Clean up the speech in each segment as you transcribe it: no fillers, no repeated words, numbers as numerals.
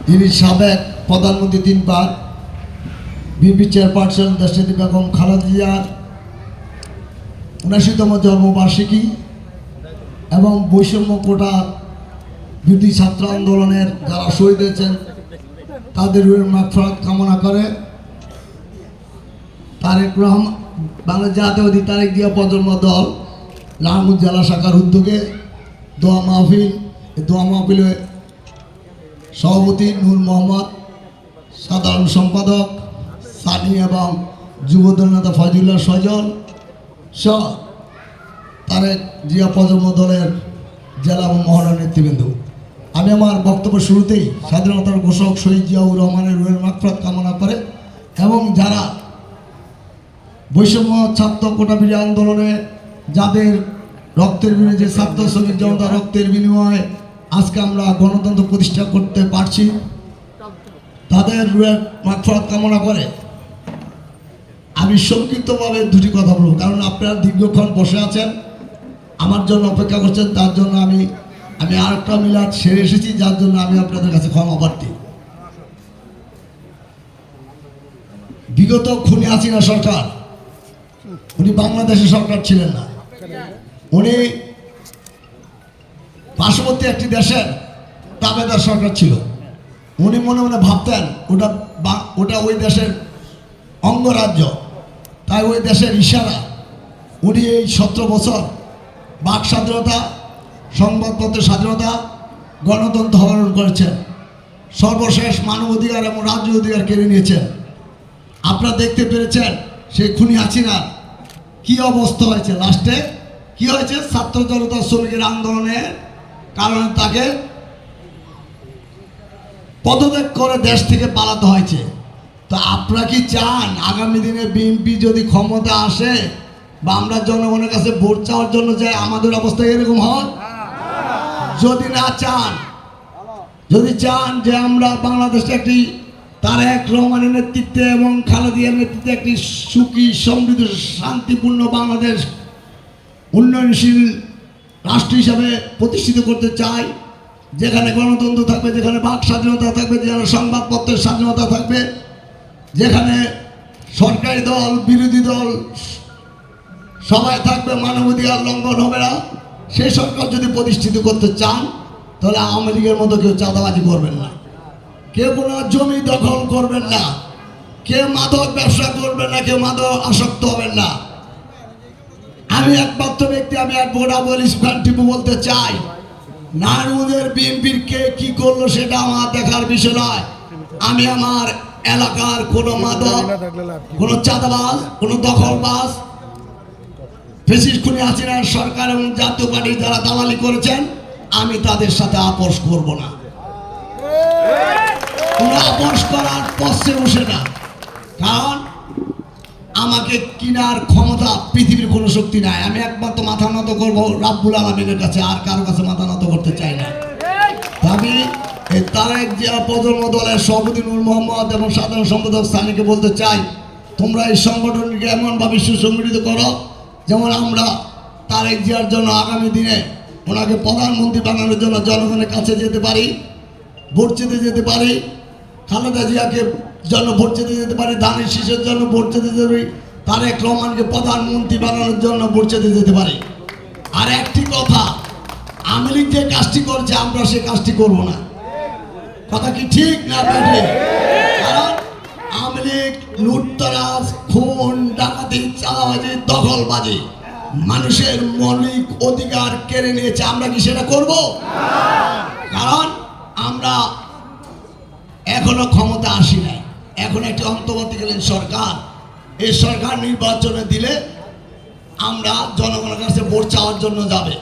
যিনি সাবেক প্রধানমন্ত্রী 3 বার, বিএনপি চেয়ারপারসন দেশনেত্রী বেগম খালেদা জিয়ার ৭৯তম জন্মবার্ষিকী এবং বৈষম্য কোটা বিরোধী ছাত্র আন্দোলনের যারা শহীদ হয়েছেন তাদের মাগফিরাত কামনা করে তারেক রহমান বাংলা জাতীয়বাদী তারেক জিয়া প্রজন্ম দল লালগঞ্জ জেলা শাখার উদ্যোগে দোয়া মাহফিল। দোয়া মাহফিলে সভাপতি নূর মোহাম্মদ, সাধারণ সম্পাদক সানি এবং যুবদল নেতা ফয়জুল্লাহ সজল সহ তারেক জিয়া প্রজন্ম দলের জেলা এবং মহল্লা নেতৃবৃন্দ। আমি আমার বক্তব্য শুরুতেই স্বাধীনতার ঘোষক শহীদ জিয়াউর রহমানের রুহের মাগফিরাত কামনা করে এবং যারা বৈষম্য ছাত্র কোটা বিরোধী আন্দোলনে যাদের রক্তের বিনিময়ে ছাত্র শ্রমিক জনতা রক্তের বিনিময়ে আজকে আমরা গণতন্ত্র প্রতিষ্ঠা করতে পারছি তাদের রুহের মাগফিরাত কামনা করে আমি সংক্ষিপ্তভাবে দুটি কথা বলব, কারণ আপনারা দীর্ঘক্ষণ বসে আছেন, আমার জন্য অপেক্ষা করছেন, তার জন্য আমি আরেকটা মিলাদ সেরে এসেছি, যার জন্য আমি আপনাদের কাছে ক্ষমা প্রার্থী। বিগত খুনি হাসিনা সরকার, উনি বাংলাদেশের সরকার ছিলেন না, উনি পার্শ্ববর্তী একটি দেশের তাবেদার সরকার ছিল। উনি মনে মনে ভাবতেন ওটা ওই দেশের অঙ্গরাজ্য, তাই ওই দেশের ইশারা উনি এই 17 বছর বাক স্বাধীনতা, সংবাদপত্রের স্বাধীনতা, গণতন্ত্র হরণ করেছেন, সর্বশেষ মানবাধিকার এবং রাজ্য অধিকার কেড়ে নিয়েছেন। আপনারা দেখতে পেরেছেন সেই খুনি হাসিনার কি অবস্থা হয়েছে, লাস্টে কি হয়েছে, ছাত্র জনতা শ্রমিকের আন্দোলনের কারণে তাকে পদত্যাগ করে দেশ থেকে পালাতে হয়েছে। তো আপনারা কি চান আগামী দিনে বিএনপি যদি ক্ষমতা আসে বা আমরা জনগণের কাছে ভোট চাওয়ার জন্য যাই আমাদের অবস্থা এরকম হয়? যদি না চান, যদি চান যে আমরা বাংলাদেশে একটি তারেক রহমানের নেতৃত্বে এবং খালেদা জিয়ার নেতৃত্বে একটি সুখী সমৃদ্ধ শান্তিপূর্ণ বাংলাদেশ উন্নয়নশীল রাষ্ট্র হিসাবে প্রতিষ্ঠিত করতে চাই, যেখানে গণতন্ত্র থাকবে, যেখানে বাক স্বাধীনতা থাকবে, যেখানে সংবাদপত্রের স্বাধীনতা থাকবে, যেখানে সরকারি দল বিরোধী দল সবাই থাকবে, মানবাধিকার লঙ্ঘন হবে না, সেই সরকার যদি প্রতিষ্ঠিত করতে চান তাহলে আওয়ামী লীগের মতো কেউ চাঁদাবাজি করবেন না, কেউ কোনো জমি দখল করবেন না, কেউ মাদক ব্যবসা করবেন না, কেউ মাদক আসক্ত হবেন না। আমি একমাত্র ব্যক্তি, আমি অ্যাডভোকেট আবুল ইসলাম টিপু বলতে চাই, নারায়ণগঞ্জের বিএনপির কে কি করলো সেটা আমার দেখার বিষয় নয়। আমি আমার এলাকার কোনো মাদক, কোনো চাঁদাবাজ, কোনো দখলবাজ, ফ্যাসিস্ট খুনি হাসিনার সরকার এবং জাতীয় পার্টি যারা দালালি করেছেন আমি তাদের সাথে আপোষ করব না, কোনো আপোষ করার পক্ষে বসে না, কারণ আমাকে কিনার ক্ষমতা পৃথিবীর কোনো শক্তি নাই। আমি একমাত্র মাথা নত করবো রাব্বুল আলামিনের কাছে, আর কারো কাছে মাথা নত করতে চাই না। আমি এই তারেক জিয়া প্রজন্ম দলের সভাপতি নূর মোহাম্মদ এবং সাধারণ সম্পাদক সানিকে বলতে চাই, তোমরা এই সংগঠনকে এমনভাবে সুসংগঠিত করো যেমন আমরা তারেক জিয়ার জন্য আগামী দিনে ওনাকে প্রধানমন্ত্রী বানানোর জন্য জনগণের কাছে যেতে পারি, ভোট চেতে যেতে পারি, খালেদা জিয়াকে জন্য ভোট চেতে যেতে পারি, ধানের শীষের জন্য ভোট চেতে যেতে পারি, তারেক রহমানকে প্রধানমন্ত্রী বানানোর জন্য ভোট চেতে যেতে পারি। আর একটি কথা, আওয়ামী লীগ যে কাজটি করছে আমরা সে কাজটি করবো না। কথা কি ঠিক না বেঠিক? কারণ আওয়ামী লীগ লুটতরাজ, খুন, ডাকাতি, চাঁদাবাজি, দখলবাজি, মানুষের মৌলিক অধিকার কেড়ে নিয়েছে, আমরা কি সেটা করব? কারণ আমরা এখনো ক্ষমতা আসি নাই, এখন একটি অন্তর্বর্তীকালীন সরকার, এই সরকার নির্বাচনে দিলে আমরা জনগণের কাছে ভোট চাওয়ার জন্য যাবে।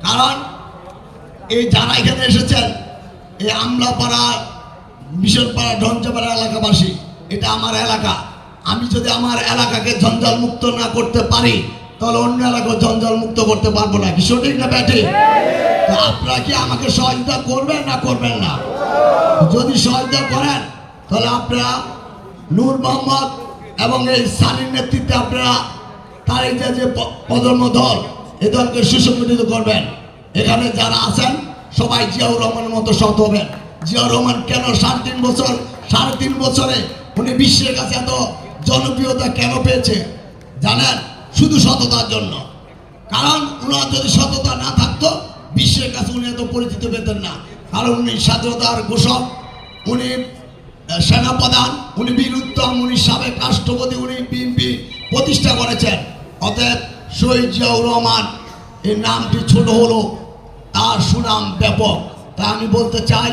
কারণ এই যারা এখানে এসেছেন, এই আমলাপাড়া, মিশনপাড়া, ঢঞ্জাপাড়া এলাকাবাসী, এটা আমার এলাকা। আমি যদি আমার এলাকাকে জঞ্জাল মুক্ত না করতে পারি তাহলে অন্য এলাকা জঞ্জাল মুক্ত করতে পারবো না। কি সঠিক না ব্যাঠিক? আপনারা কি আমাকে সহযোগিতা করবেন না করবেন না? যদি সহযোগিতা করেন তাহলে আপনারা নূর মোহাম্মদ এবং এই সানির নেতৃত্বে আপনারা তারেক জিয়া যে প্রজন্ম দল, এই দলকে সুসংগঠিত করবেন। এখানে যারা আছেন সবাই জিয়াউর রহমানের মতো সৎ হবেন, জিয়াউর রহমান কেন 3.5 বছরে উনি বিশ্বের কাছে এত জনপ্রিয়তা কেন পেয়েছে জানেন? শুধু সততার জন্য। কারণ উনার যদি সততা না থাকতো বিশ্বের কাছে উনি এত পরিচিত পেতেন না। কারণ উনি স্বাধীনতার ঘোষক, উনি সেনাপ্রধান, উনি বীর উত্তম, উনি সাবেক রাষ্ট্রপতি, উনি বিএনপি প্রতিষ্ঠা করেছেন। অতএব শহীদ জিয়াউর রহমান এই নামটি ছোট হলো, তার সুনাম ব্যাপক। তা আমি বলতে চাই,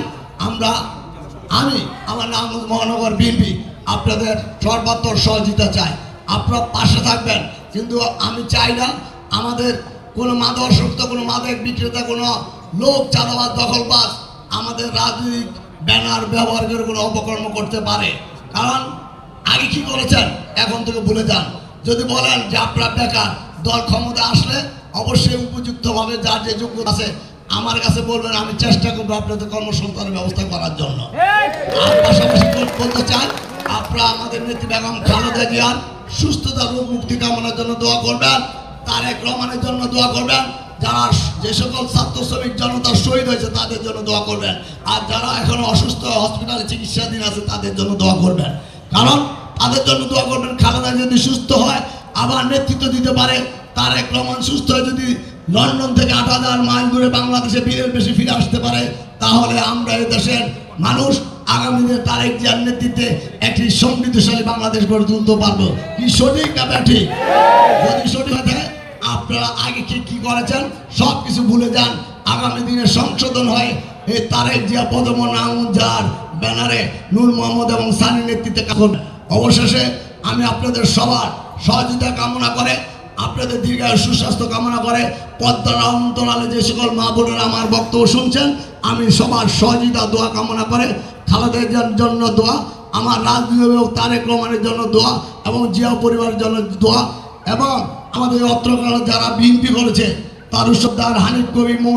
আমি আমার নাম মহানগর বিএনপি আপনাদের সর্বাত্মক সহযোগিতা চাই, আপনারা পাশে থাকবেন। কিন্তু আমি চাই না আমাদের কোনো মাদকাসক্ত, কোনো মাদক বিক্রেতা, কোনো লোক চাঁদাবাজ, দখলবাজ আমাদের রাজনৈতিক ব্যানার ব্যবহার করে কোনো অপকর্ম করতে পারে। কারণ আগে কি করেছেন এখন থেকে ভুলে যান। যদি বলেন যে আপনারা বেকার, দল ক্ষমতা আসলে অবশ্যই উপযুক্তভাবে যার যে যোগ্যতা আছে আমার কাছে বলবেন, আমি চেষ্টা করবো আপনাদের কর্মসংস্থানের ব্যবস্থা করার জন্য। আর পাশাপাশি বলতে চাই, আপনারা আমাদের নেত্রী বেগম খালেদা জিয়ার সুস্থতা, রোগ মুক্তি কামনার জন্য দোয়া করবেন, তারেক রহমানের জন্য দোয়া করবেন, যারা যে সকল ছাত্র শ্রমিক জনতা শহীদ হয়েছে তাদের জন্য দোয়া করবেন, আর যারা এখনো অসুস্থ হসপিটালে চিকিৎসাধীন আছে তাদের জন্য দোয়া করবেন। কারণ তাদের জন্য দোয়া করবেন, খালেদা যদি সুস্থ হয় আবার নেতৃত্ব দিতে পারে, তারেক রহমান সুস্থ হয়ে যদি লন্ডন থেকে 8,000 মাইল দূরে বাংলাদেশে বীরের বেশি ফিরে আসতে পারে, তাহলে আমরা এই দেশের মানুষ আগামী দিনে তারেক জিয়ার নেতৃত্বে একটি সমৃদ্ধশালী বাংলাদেশ গড়ে তুলতে পারবো। কি সঠিক না ব্যাঠিক? যদি সঠিক হয়ে থাকে আপনারা আগে কি করেছেন সব কিছু ভুলে যান। আগামী দিনে সংশোধন হয় এই তারেক জিয়া পদম নাম যার ব্যানারে নূর মোহাম্মদ এবং সানি নেতৃত্বে কাজ করবে। অবশেষে আমি আপনাদের সবার সহযোগিতা কামনা করে, আপনাদের দীর্ঘায়ু সুস্বাস্থ্য কামনা করে, পদ্মার অন্তরালে যে সকল মা বোনেরা আমার বক্তব্য শুনছেন, আমি সবার সহযোগিতা দোয়া কামনা করে, খালেদা জিয়ার জন্য দোয়া, আমার রাজনীতি তারেক রহমানের জন্য দোয়া, এবং জিয়া পরিবারের জন্য দোয়া, এবং আমাদের অত্র যারা বিএনপি করেছে তার হানিফ কবির